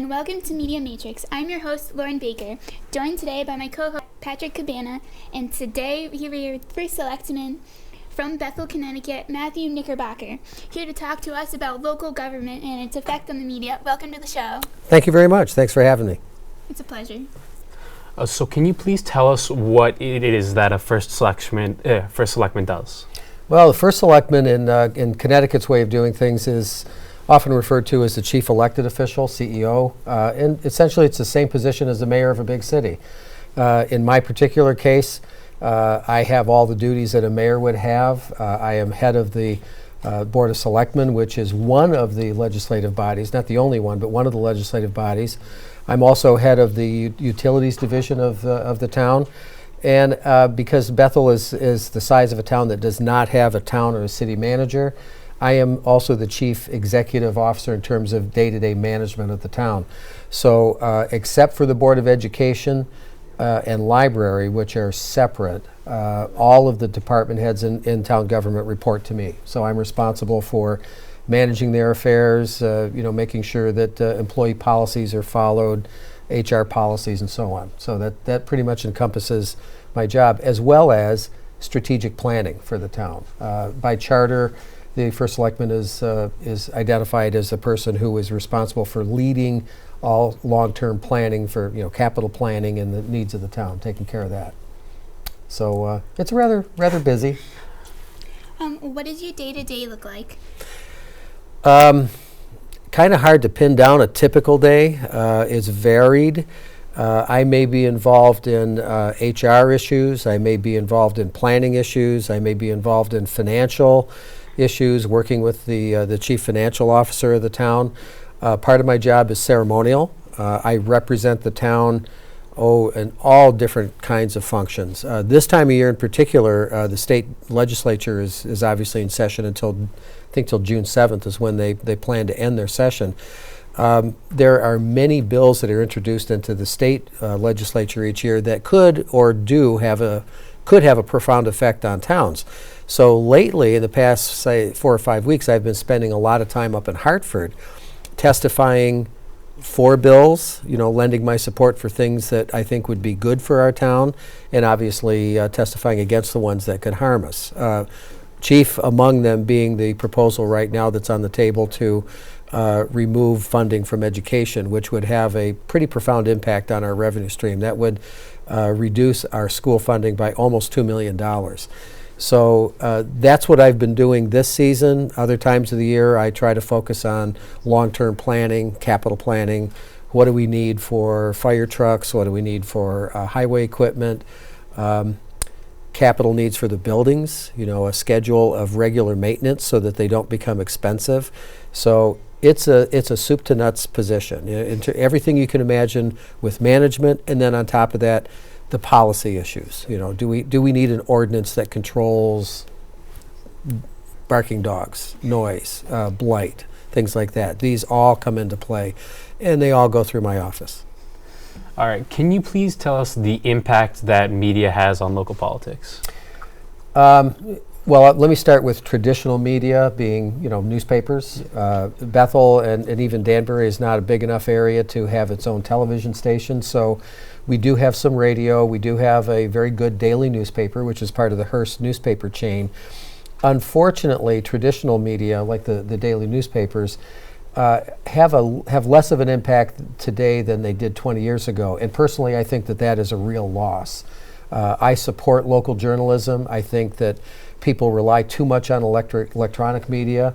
and welcome to Media Matrix. I'm your host, Lauren Baker, joined today by my co-host, Patrick Cabana, and today we are First Selectman from Bethel, Connecticut, Matthew Knickerbocker, here to talk to us about local government and its effect on the media. Welcome to the show. Thank you very much. Thanks for having me. It's a pleasure. So can you please tell us what it is that a First Selectman does? Well, the First Selectman in Connecticut's way of doing things is often referred to as the chief elected official, CEO, and essentially it's the same position as the mayor of a big city. In my particular case, I have all the duties that a mayor would have. I am head of the Board of Selectmen, which is one of the legislative bodies, not the only one, but one of the legislative bodies. I'm also head of the utilities division of the town. And because Bethel is the size of a town that does not have a town or a city manager, I am also the chief executive officer in terms of day-to-day management of the town. So except for the Board of Education and Library, which are separate, all of the department heads in town government report to me. So I'm responsible for managing their affairs, making sure that employee policies are followed, HR policies, and so on. So that pretty much encompasses my job, as well as strategic planning for the town. By charter, the First Selectman is identified as the person who is responsible for leading all long-term planning for capital planning and the needs of the town, taking care of that. So it's rather busy. What does your day-to-day look like? Kind of hard to pin down a typical day. It's varied. I may be involved in HR issues. I may be involved in planning issues. I may be involved in financial issues, working with the chief financial officer of the town. Part of my job is ceremonial. I represent the town in all different kinds of functions. This time of year in particular, the state legislature is obviously in session until June 7th is when they plan to end their session. There are many bills that are introduced into the state legislature each year that could have a profound effect on towns. So lately, in the past, say, 4 or 5 weeks, I've been spending a lot of time up in Hartford testifying for bills, lending my support for things that I think would be good for our town, and obviously testifying against the ones that could harm us. Chief among them being the proposal right now that's on the table to remove funding from education, which would have a pretty profound impact on our revenue stream. That would reduce our school funding by almost $2 million. So that's what I've been doing this season. Other times of the year, I try to focus on long-term planning, capital planning. What do we need for fire trucks? What do we need for highway equipment? Capital needs for the buildings, a schedule of regular maintenance so that they don't become expensive. So it's a soup to nuts position, into everything you can imagine with management, and then on top of that, the policy issues. Do we need an ordinance that controls barking dogs, noise, blight, things like that? These all come into play, and they all go through my office. All right, can you please tell us the impact that media has on local politics? Well, let me start with traditional media, being newspapers. Bethel and even Danbury is not a big enough area to have its own television station, so we do have some radio. We do have a very good daily newspaper, which is part of the Hearst newspaper chain. Unfortunately, traditional media, like the daily newspapers, have less of an impact today than they did 20 years ago. And personally, I think that is a real loss. I support local journalism. I think that people rely too much on electronic media.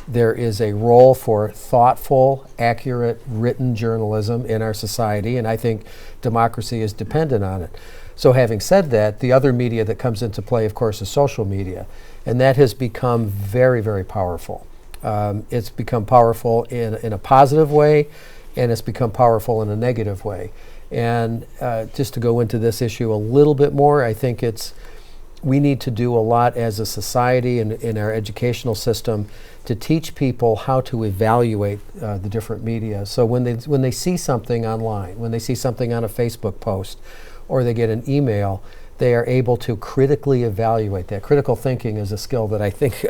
There is a role for thoughtful, accurate, written journalism in our society, and I think democracy is dependent on it. So having said that, the other media that comes into play, of course, is social media, and that has become very, very powerful. It's become powerful in a positive way, and it's become powerful in a negative way. And just to go into this issue a little bit more, I think we need to do a lot as a society and in our educational system to teach people how to evaluate the different media. So when they see something online, when they see something on a Facebook post, or they get an email, they are able to critically evaluate that. Critical thinking is a skill that I think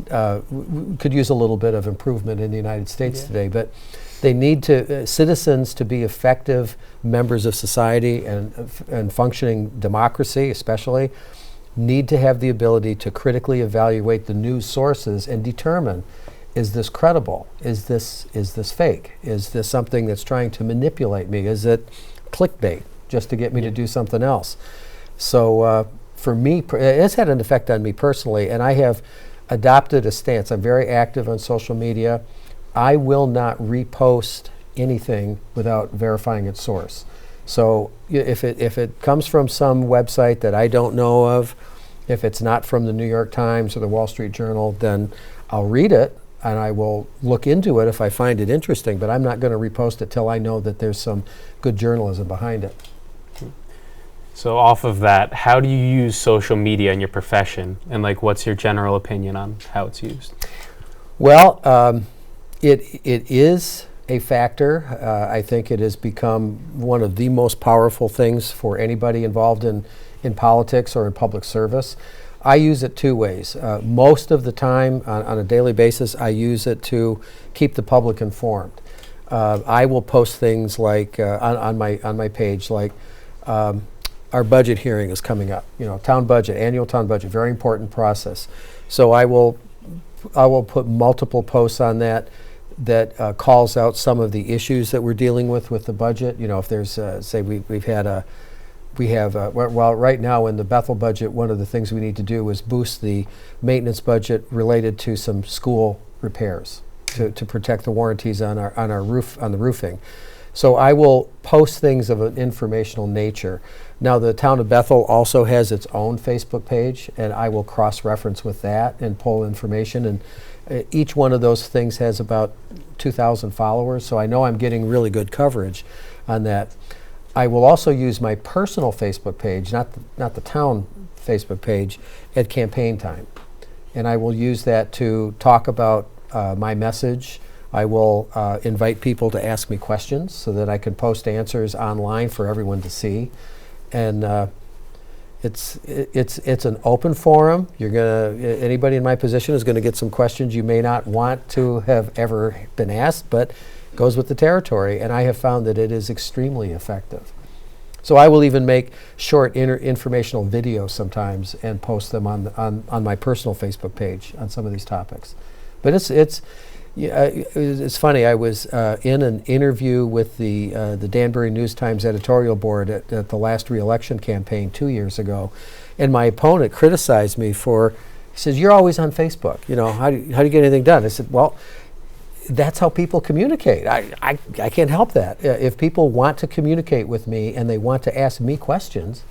could use a little bit of improvement in the United States today. But they need to citizens to be effective members of society and functioning democracy, especially, need to have the ability to critically evaluate the news sources and determine: is this credible? Is this fake? Is this something that's trying to manipulate me? Is it clickbait just to get me to do something else? So for me, it's had an effect on me personally, and I have adopted a stance. I'm very active on social media. I will not repost anything without verifying its source. So if it comes from some website that I don't know of, if it's not from the New York Times or the Wall Street Journal, then I'll read it and I will look into it if I find it interesting, but I'm not going to repost it till I know that there's some good journalism behind it. So off of that, how do you use social media in your profession, and like what's your general opinion on how it's used? Well, it is a factor. I think it has become one of the most powerful things for anybody involved in politics or in public service. I use it two ways. Most of the time, on a daily basis, I use it to keep the public informed. I will post things like on my page, like our budget hearing is coming up. Town budget, annual town budget, very important process. So I will put multiple posts on that calls out some of the issues that we're dealing with the budget. If there's say well, right now in the Bethel budget, one of the things we need to do is boost the maintenance budget related to some school repairs to protect the warranties on our roof, on the roofing. So I will post things of an informational nature. Now, the town of Bethel also has its own Facebook page, and I will cross-reference with that and pull information. And each one of those things has about 2,000 followers, so I know I'm getting really good coverage on that. I will also use my personal Facebook page, not the town Facebook page, at campaign time. And I will use that to talk about my message. I will invite people to ask me questions so that I can post answers online for everyone to see. And it's an open forum. Anybody in my position is gonna get some questions you may not want to have ever been asked, but it goes with the territory. And I have found that it is extremely effective. So I will even make short informational videos sometimes and post them on my personal Facebook page on some of these topics. But it's funny. I was in an interview with the Danbury News-Times editorial board at the last re-election campaign 2 years ago, and my opponent criticized me he says, "You're always on Facebook. How do you get anything done?" I said, "Well, that's how people communicate. I can't help that. If people want to communicate with me and they want to ask me questions,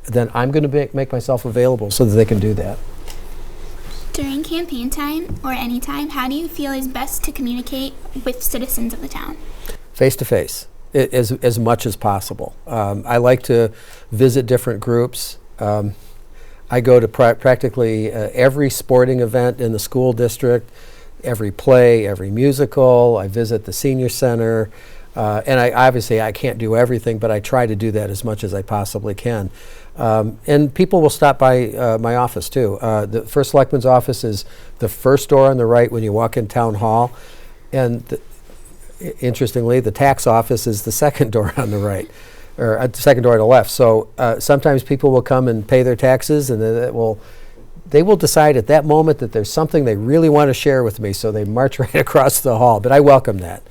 then I'm going to make myself available so that they can do that." During campaign time or any time, how do you feel is best to communicate with citizens of the town? Face to face, as much as possible. I like to visit different groups. I go to practically every sporting event in the school district, every play, every musical. I visit the senior center. And I can't do everything, but I try to do that as much as I possibly can. And people will stop by my office too. The First Selectman's office is the first door on the right when you walk in Town Hall. And interestingly, the tax office is the second door on the right, or the second door on the left. So sometimes people will come and pay their taxes, and they will decide at that moment that there's something they really want to share with me, so they march right across the hall. But I welcome that.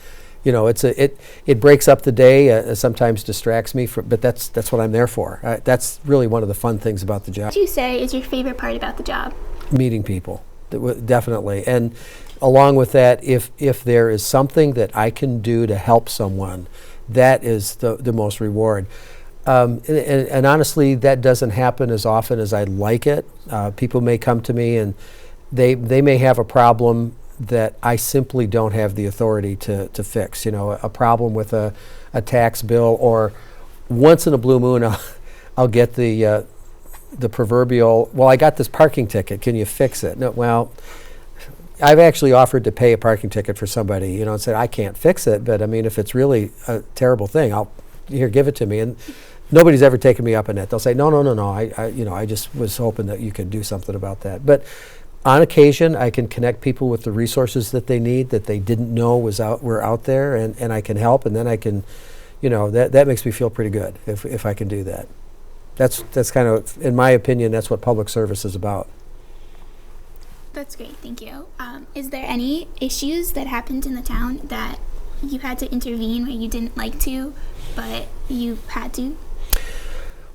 It breaks up the day, sometimes distracts me, but that's what I'm there for. That's really one of the fun things about the job. What would you say is your favorite part about the job? Meeting people, definitely. And along with that, if there is something that I can do to help someone, that is the most reward. And honestly, that doesn't happen as often as I'd like it. People may come to me and they may have a problem that I simply don't have the authority to fix. A problem with a tax bill, or once in a blue moon, I'll get the proverbial, "Well, I got this parking ticket. Can you fix it?" No, well, I've actually offered to pay a parking ticket for somebody, and said I can't fix it, but I mean, if it's really a terrible thing, give it to me. And nobody's ever taken me up on that. They'll say, no, I just was hoping that you could do something about that. But on occasion, I can connect people with the resources that they need, that they didn't know were out there, and I can help, and then I can, that makes me feel pretty good if I can do that. That's kind of, in my opinion, that's what public service is about. That's great, thank you. Is there any issues that happened in the town that you had to intervene where you didn't like to, but you had to?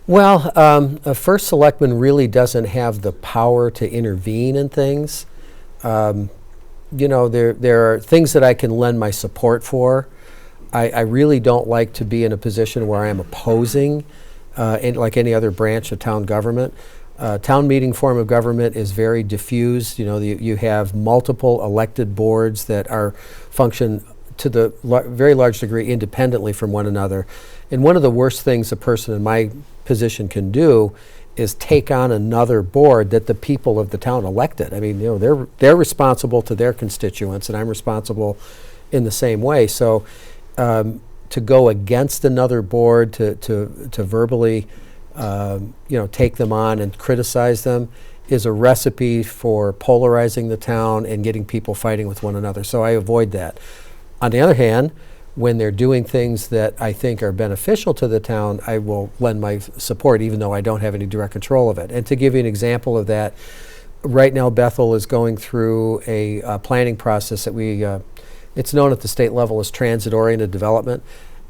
Well, a First Selectman really doesn't have the power to intervene in things. There are things that I can lend my support for. I really don't like to be in a position where I am opposing, like any other branch of town government. Town meeting form of government is very diffused. You have multiple elected boards that function to the very large degree independently from one another. And one of the worst things a person in my position can do is take on another board that the people of the town elected. I mean, they're responsible to their constituents, and I'm responsible in the same way. So to go against another board, to verbally take them on and criticize them is a recipe for polarizing the town and getting people fighting with one another. So I avoid that. On the other hand, when they're doing things that I think are beneficial to the town, I will lend my support even though I don't have any direct control of it. And to give you an example of that, right now Bethel is going through a planning process that it's known at the state level as transit-oriented development.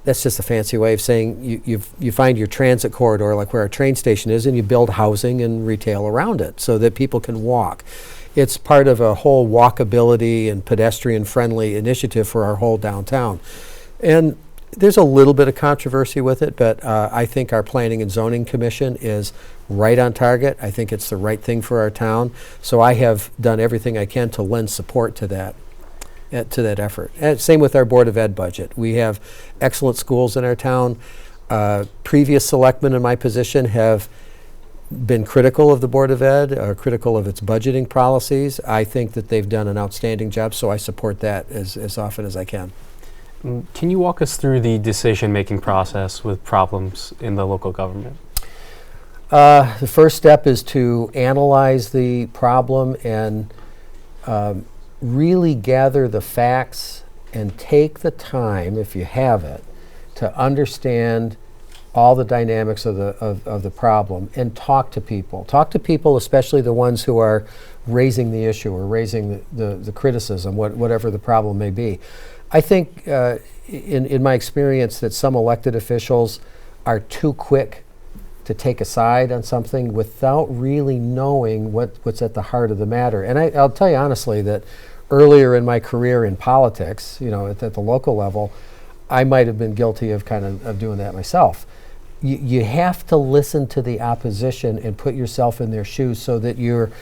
That's just a fancy way of saying you find your transit corridor, like where our train station is, and you build housing and retail around it so that people can walk. It's part of a whole walkability and pedestrian-friendly initiative for our whole downtown. And there's a little bit of controversy with it, but I think our Planning and Zoning Commission is right on target. I think it's the right thing for our town. So I have done everything I can to lend support to that effort. And same with our Board of Ed budget. We have excellent schools in our town. Previous selectmen in my position have been critical of the Board of Ed, critical of its budgeting policies. I think that they've done an outstanding job, so I support that as often as I can. Can you walk us through the decision-making process with problems in the local government? The first step is to analyze the problem and really gather the facts and take the time, if you have it, to understand all the dynamics of the problem and talk to people. Talk to people, especially the ones who are raising the issue or raising the criticism, whatever the problem may be. I think, in my experience, that some elected officials are too quick to take a side on something without really knowing what's at the heart of the matter. And I'll tell you honestly that earlier in my career in politics, at the local level, I might have been guilty of of doing that myself. You have to listen to the opposition and put yourself in their shoes so that you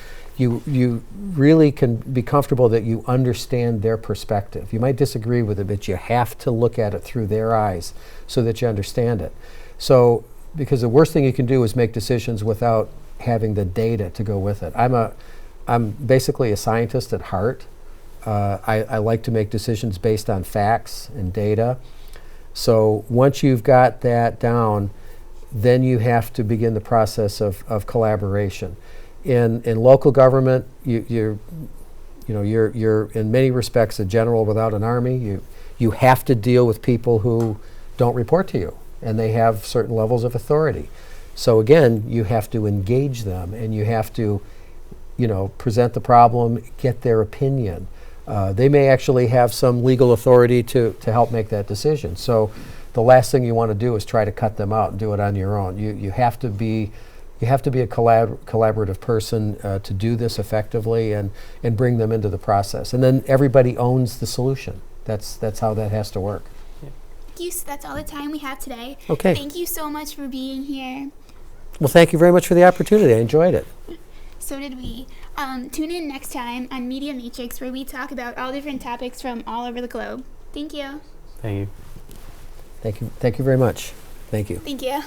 really can be comfortable that you understand their perspective. You might disagree with it, but you have to look at it through their eyes so that you understand it. So, because the worst thing you can do is make decisions without having the data to go with it. I'm basically a scientist at heart. I like to make decisions based on facts and data. So once you've got that down, then you have to begin the process of collaboration. In local government, you're in many respects a general without an army. You have to deal with people who don't report to you, and they have certain levels of authority. So again, you have to engage them, and you have to, present the problem, get their opinion. They may actually have some legal authority to help make that decision. So the last thing you want to do is try to cut them out and do it on your own. You have to be a collaborative person to do this effectively and bring them into the process. And then everybody owns the solution. That's how that has to work. Thank you. So that's all the time we have today. Okay. Thank you so much for being here. Well, thank you very much for the opportunity. I enjoyed it. So did we. Tune in next time on Media Matrix, where we talk about all different topics from all over the globe. Thank you. Thank you. Thank you. Thank you very much. Thank you. Thank you.